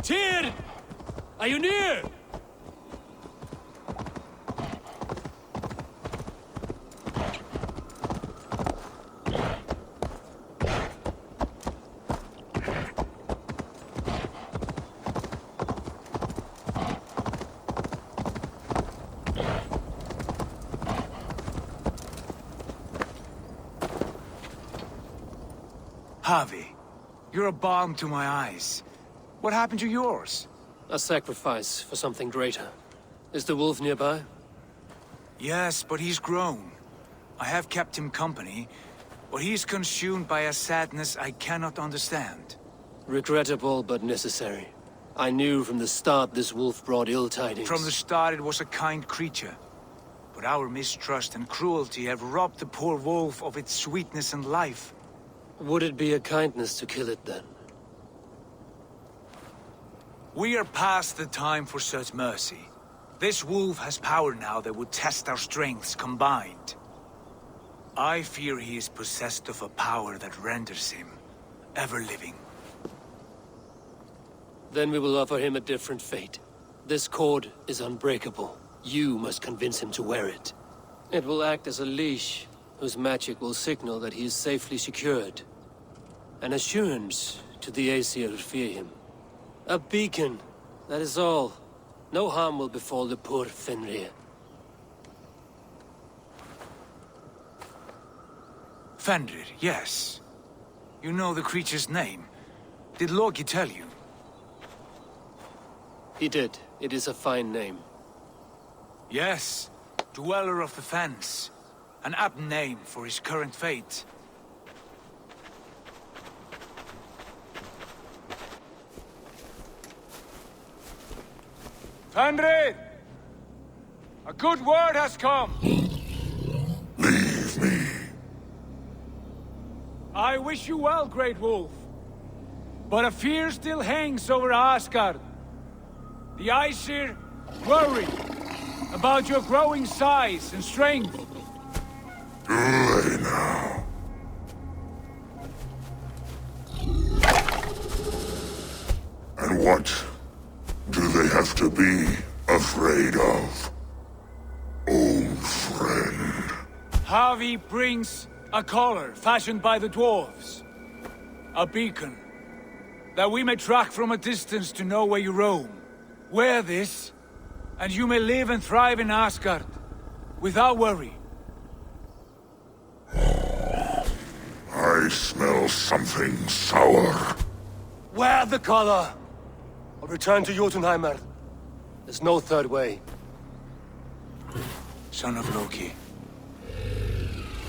Tyr! Are you near? Javi, you're a balm to my eyes. What happened to yours? A sacrifice for something greater. Is the wolf nearby? Yes, but he's grown. I have kept him company, but he's consumed by a sadness I cannot understand. Regrettable, but necessary. I knew from the start this wolf brought ill tidings. From the start it was a kind creature. But our mistrust and cruelty have robbed the poor wolf of its sweetness and life. Would it be a kindness to kill it, then? We are past the time for such mercy. This wolf has power now that would test our strengths combined. I fear he is possessed of a power that renders him ever-living. Then we will offer him a different fate. This cord is unbreakable. You must convince him to wear it. It will act as a leash, whose magic will signal that he is safely secured. An assurance to the Aesir who fear him. A beacon, that is all. No harm will befall the poor Fenrir. Fenrir, yes. You know the creature's name. Did Loki tell you? He did. It is a fine name. Yes. Dweller of the Fens. An apt name for his current fate. Fenrir! A good word has come! Leave me. I wish you well, Great Wolf. But a fear still hangs over Asgard. The Aesir worry about your growing size and strength. Do they now? And what do they have to be afraid of? Old friend. Havi brings a collar fashioned by the dwarves. A beacon. That we may track from a distance to know where you roam. Wear this, and you may live and thrive in Asgard. Without worry. I smell something sour. Wear the collar! Or return to Jotunheimer. There's no third way. Son of Loki.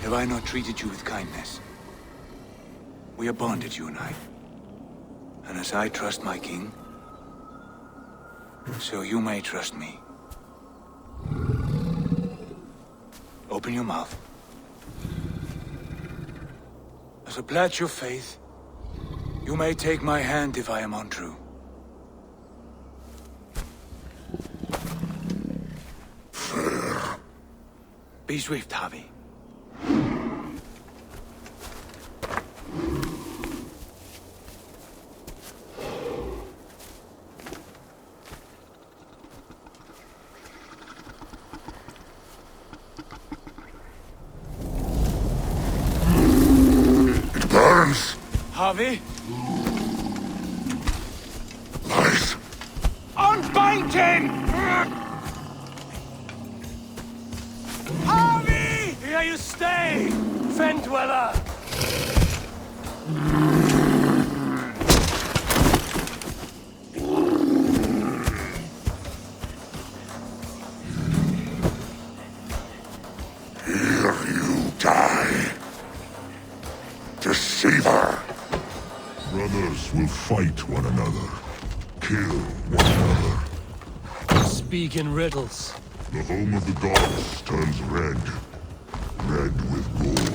Have I not treated you with kindness? We are bonded, you and I. And as I trust my king, so you may trust me. Open your mouth. As a pledge of faith, you may take my hand if I am untrue. Fair. Be swift, Javi. It burns. Javi? Lies. Unbind him! Javi! Here you stay, Fen Dweller! Here you die. Deceiver. Brothers will fight one another. Kill one another. Speak in riddles. The home of the gods turns red. Red with gold.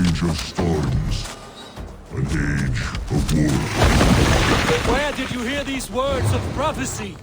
age of storms. An age of war. Where did you hear these words of prophecy?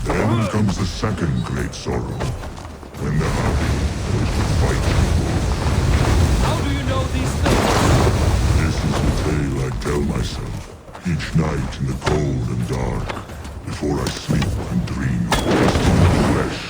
Then comes the second great sorrow, when the Harpy goes to fight the wolf. How do you know these things? This is the tale I tell myself, each night in the cold and dark, before I sleep and dream of tasting the flesh.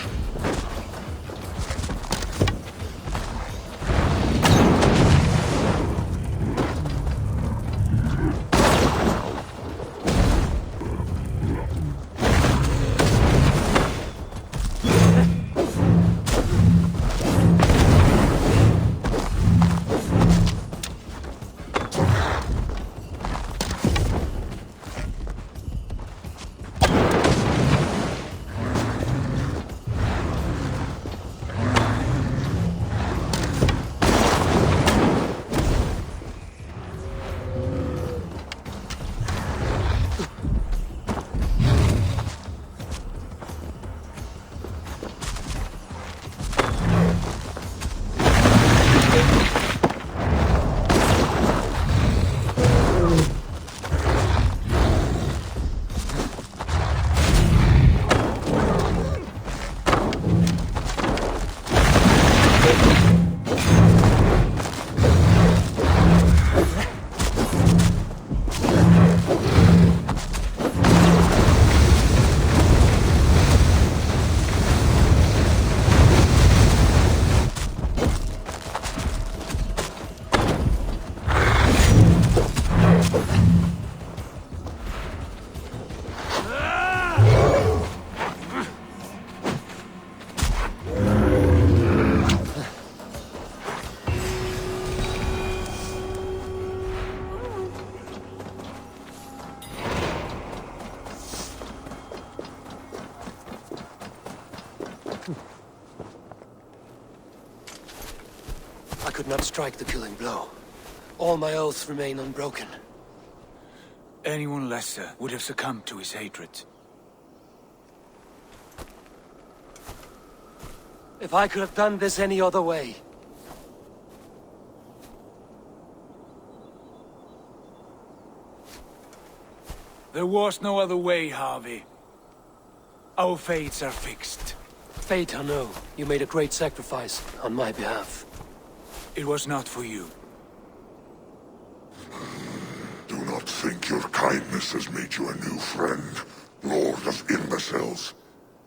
I could not strike the killing blow. All my oaths remain unbroken. Anyone lesser would have succumbed to his hatred. If I could have done this any other way. There was no other way, Harvey. Our fates are fixed. Fate, I know. You made a great sacrifice on my behalf. It was not for you. Do not think your kindness has made you a new friend, Lord of Imbeciles?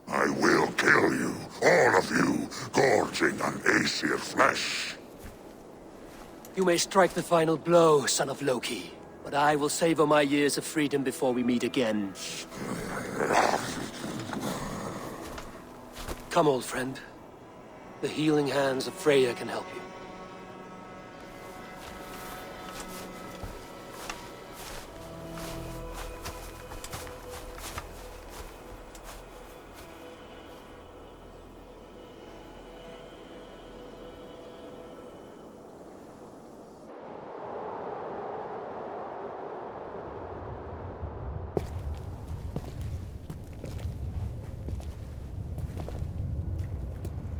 I will kill you, all of you, gorging on Aesir flesh. You may strike the final blow, son of Loki, but I will savor my years of freedom before we meet again. Come, old friend. The healing hands of Freya can help you.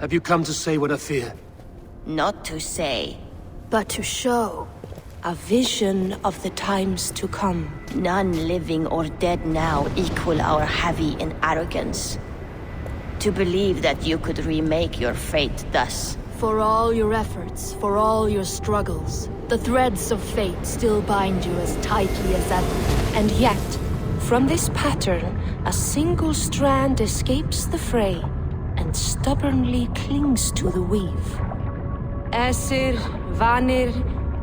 Have you come to say what I fear? Not to say, but to show. A vision of the times to come. None living or dead now equal our heavy in arrogance. To believe that you could remake your fate thus. For all your efforts, for all your struggles, the threads of fate still bind you as tightly as ever. And yet, from this pattern, a single strand escapes the fray and stubbornly clings to the weave. Aesir, Vanir,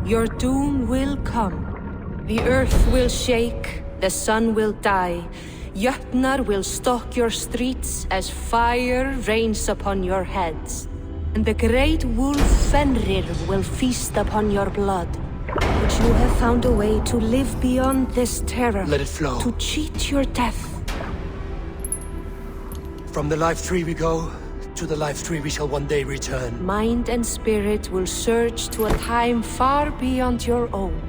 your doom will come. The earth will shake, the sun will die. Jötnar will stalk your streets as fire rains upon your heads. And the great wolf Fenrir will feast upon your blood. But you have found a way to live beyond this terror. Let it flow. To cheat your death. From the life tree we go, to the life tree we shall one day return. Mind and spirit will surge to a time far beyond your own.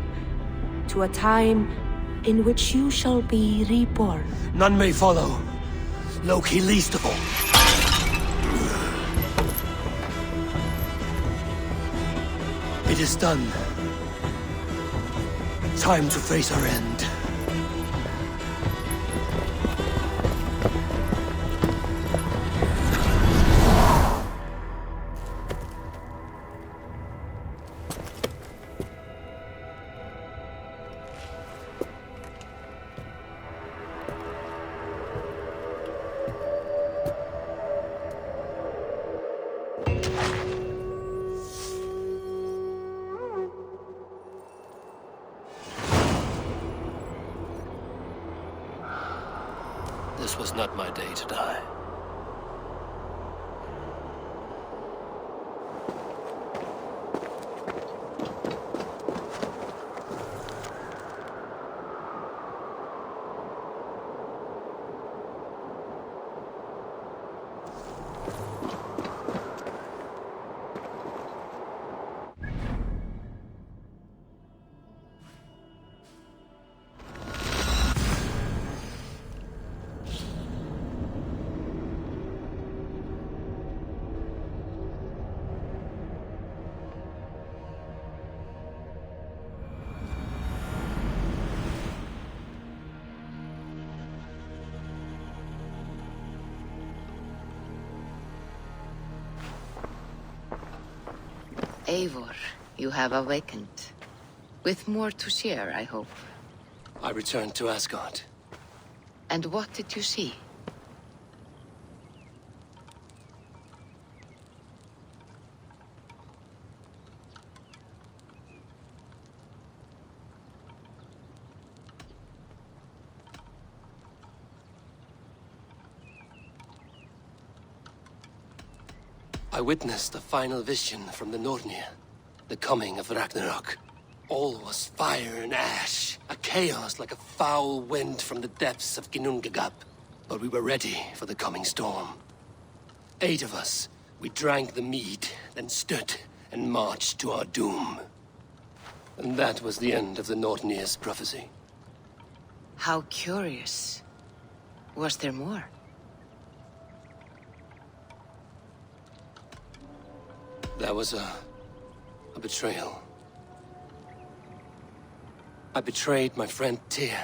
To a time in which you shall be reborn. None may follow. Loki least of all. It is done. Time to face our end. This was not my day to die. Eivor, you have awakened. With more to share, I hope. I returned to Asgard. And what did you see? I witnessed the final vision from the Nornir, the coming of Ragnarok. All was fire and ash, a chaos like a foul wind from the depths of Ginnungagap. But we were ready for the coming storm. 8 of us, we drank the mead, then stood and marched to our doom. And that was the end of the Nornir's prophecy. How curious. Was there more? That was a betrayal. I betrayed my friend Tyr.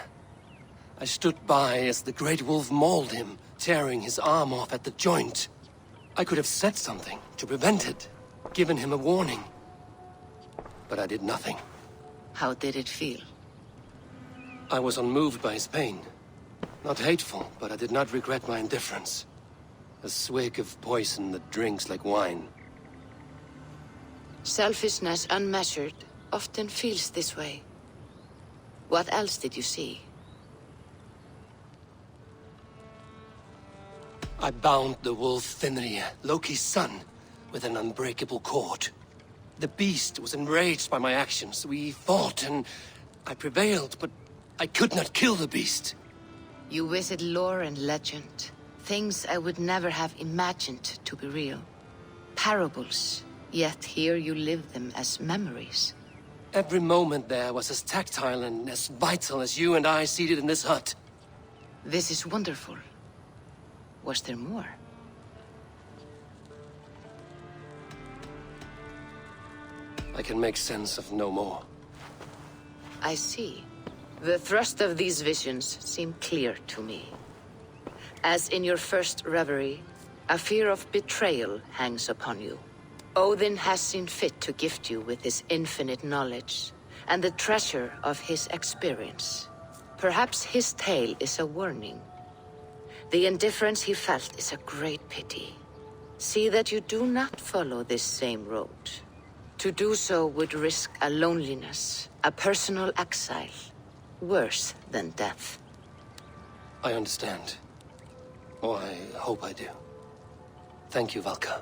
I stood by as the Great Wolf mauled him, tearing his arm off at the joint. I could have said something to prevent it, given him a warning. But I did nothing. How did it feel? I was unmoved by his pain. Not hateful, but I did not regret my indifference. A swig of poison that drinks like wine. Selfishness unmeasured often feels this way. What else did you see? I bound the wolf Fenrir, Loki's son, with an unbreakable cord. The beast was enraged by my actions. We fought and I prevailed, but I could not kill the beast. You visit lore and legend. Things I would never have imagined to be real. Parables, yet here you live them as memories. Every moment there was as tactile and as vital as you and I seated in this hut. This is wonderful. Was there more? I can make sense of no more. I see. The thrust of these visions seem clear to me. As in your first reverie, a fear of betrayal hangs upon you. Odin has seen fit to gift you with his infinite knowledge, and the treasure of his experience. Perhaps his tale is a warning. The indifference he felt is a great pity. See that you do not follow this same road. To do so would risk a loneliness, a personal exile, worse than death. I understand. Or I hope I do. Thank you, Valka.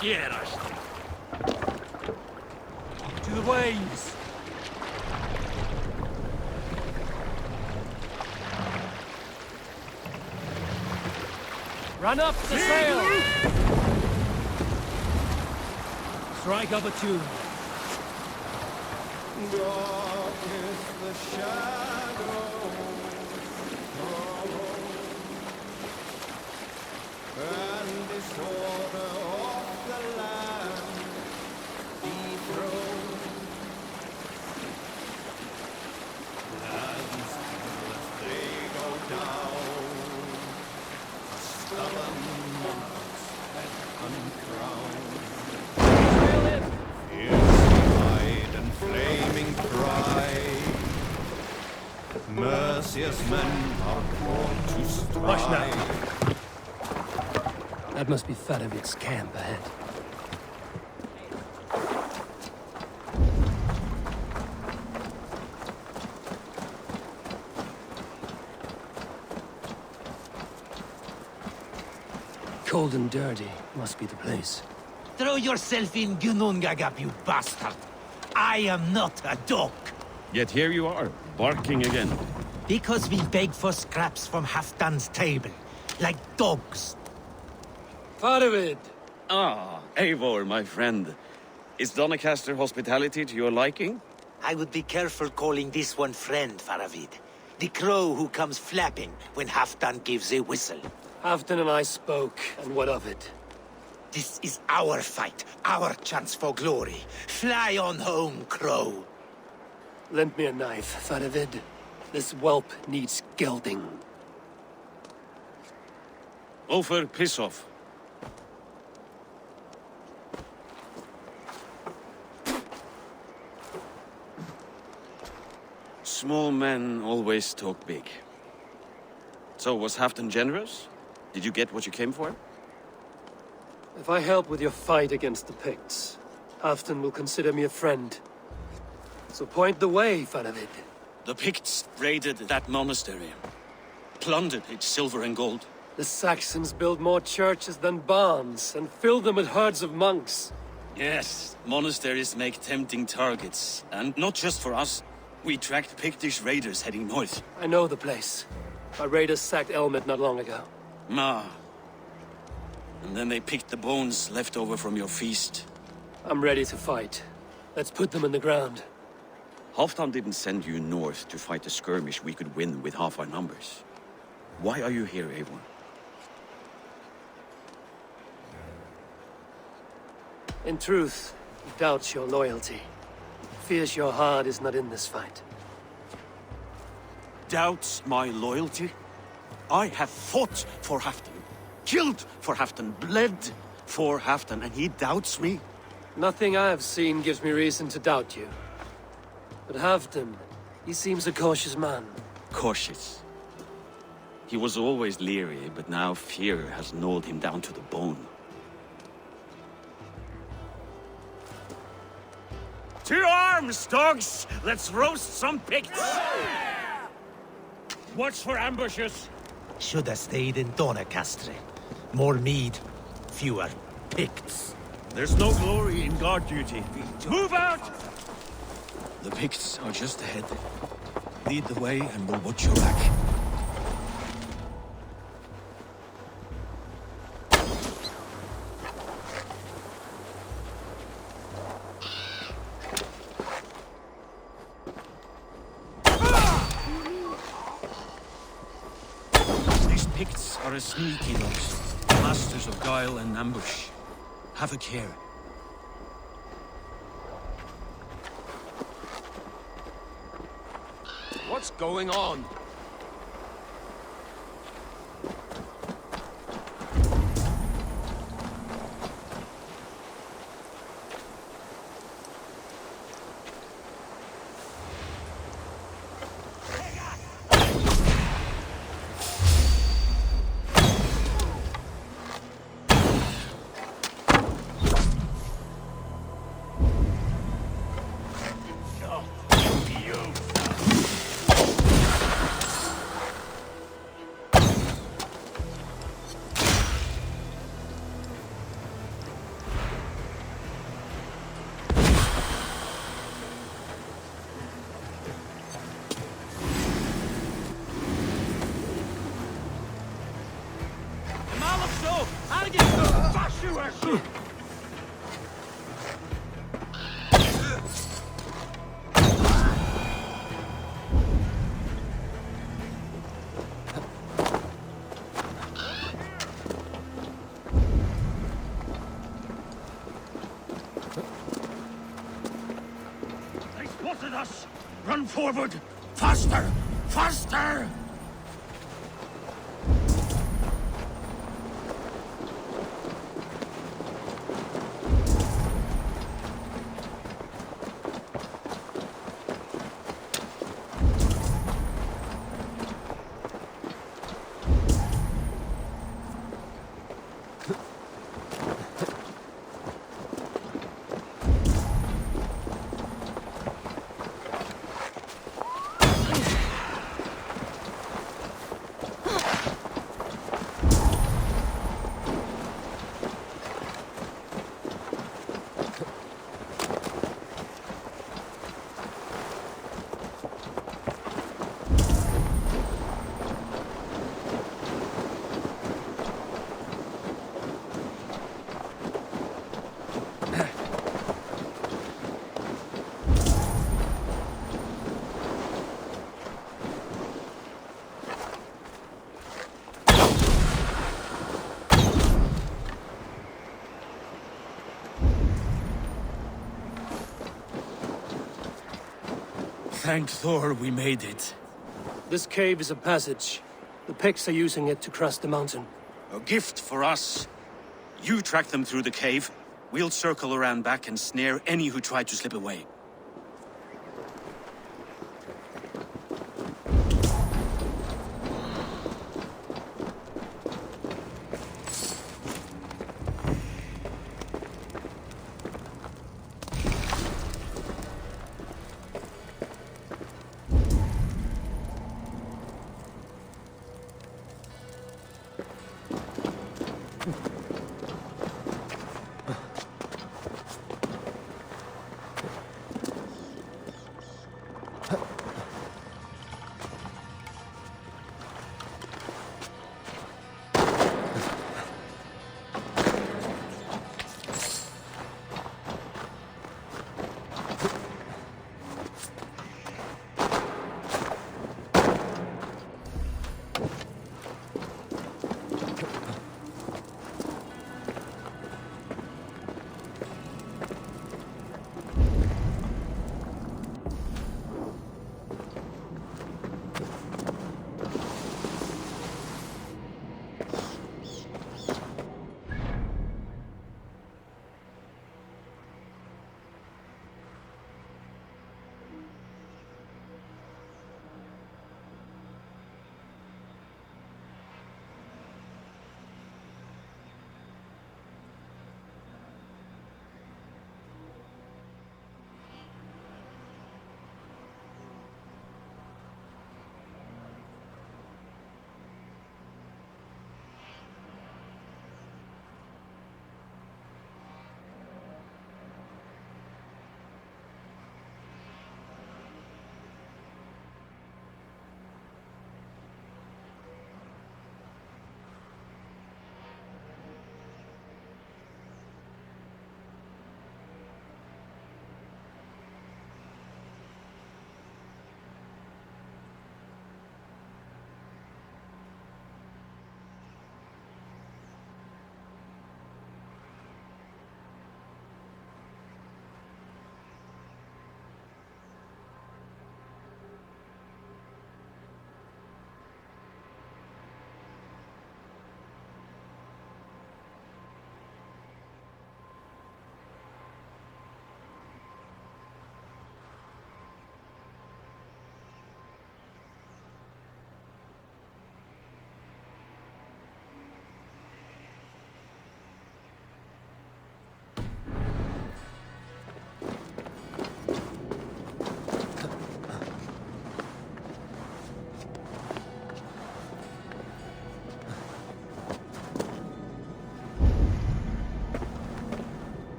Gerast. To the waves. Run up the sail! Strike up a tune. Dark is the shadow, and disorder of the land dethroned. Lands as they go down, stubborn monarchs uncrowned. Fierce and flaming pride, merciless men are born to strike. That must be Faravid's camp ahead. Cold and dirty must be the place. Throw yourself in Gunungagap, you bastard! I am not a dog! Yet here you are, barking again. Because we beg for scraps from Halfdan's table, like dogs. Faravid! Ah, Eivor, my friend. Is Doncaster hospitality to your liking? I would be careful calling this one friend, Faravid. The crow who comes flapping when Halfdan gives a whistle. Halfdan and I spoke, and what of it? This is our fight, our chance for glory. Fly on home, crow. Lend me a knife, Faravid. This whelp needs gelding. Ofer, piss off. Small men always talk big. So, was Halfdan generous? Did you get what you came for? If I help with your fight against the Picts, Halfdan will consider me a friend. So point the way, Faravid. The Picts raided that monastery. Plundered its silver and gold. The Saxons build more churches than barns, and fill them with herds of monks. Yes, monasteries make tempting targets. And not just for us. We tracked Pictish raiders heading north. I know the place. Our raiders sacked Elmet not long ago. And then they picked the bones left over from your feast. I'm ready to fight. Let's put them in the ground. Halfdan didn't send you north to fight a skirmish we could win with half our numbers. Why are you here, Eivor? In truth, he doubts your loyalty. Fears your heart is not in this fight. Doubts my loyalty? I have fought for Halfdan, killed for Halfdan, bled for Halfdan, and he doubts me? Nothing I have seen gives me reason to doubt you. But Halfdan, he seems a cautious man. Cautious. He was always leery, but now fear has gnawed him down to the bone. To arms, dogs! Let's roast some Picts! Watch for ambushes! Should have stayed in Doncaster. More mead, fewer Picts. There's no glory in guard duty. Move out! The Picts are just ahead. Lead the way and we'll watch your back. Picts are a sneaky lot, masters of guile and ambush. Have a care. What's going on? They spotted us! Run forward! Faster! Faster! Thank Thor we made it. This cave is a passage. The Picts are using it to cross the mountain. A gift for us. You track them through the cave. We'll circle around back and snare any who try to slip away.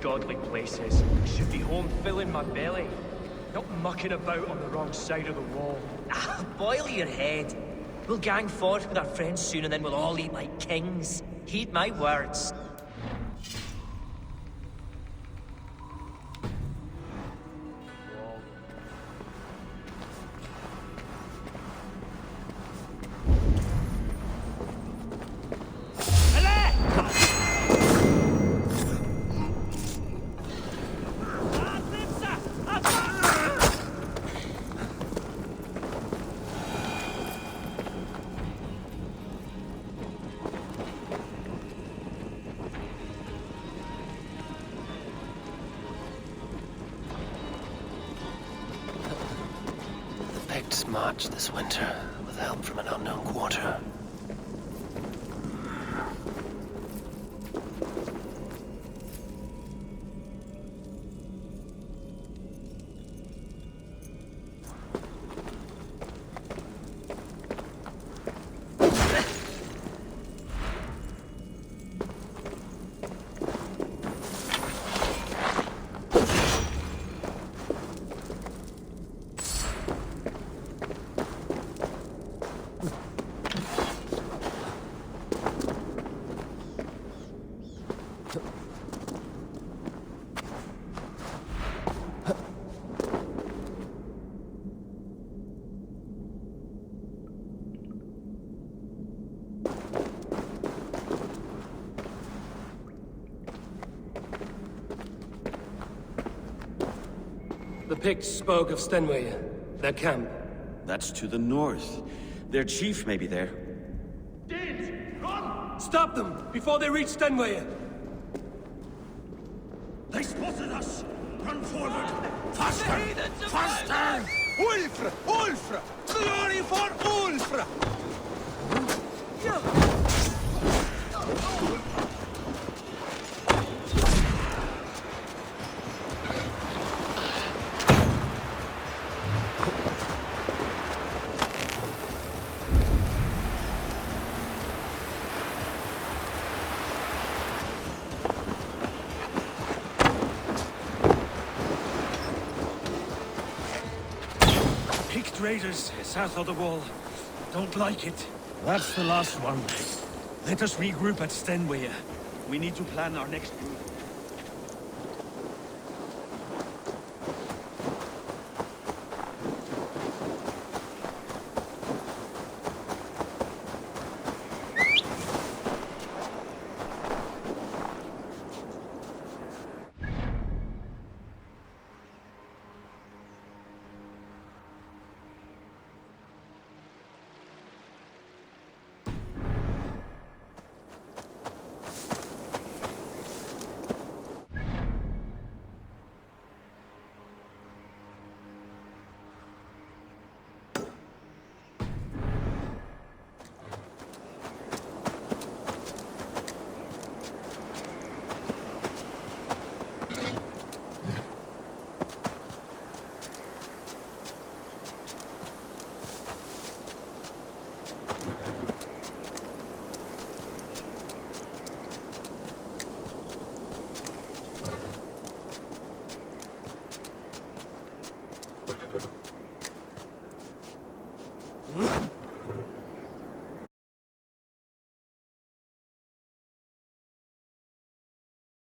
godly places. Should be home filling my belly. Not mucking about on the wrong side of the wall. Ah, boil your head. We'll gang forth with our friends soon and then we'll all eat like kings. Heed my words. Picts march this winter with help from an unknown quarter. The Picts spoke of Stenway, their camp. That's to the north. Their chief may be there. Run! Stop them before they reach Stenway! They spotted us! Run forward! Faster! Faster! Ulfra! Ulfra! Glory for Ulfra! Picked raiders south of the wall. Don't like it. That's the last one. Let us regroup at Stenway. We need to plan our next move.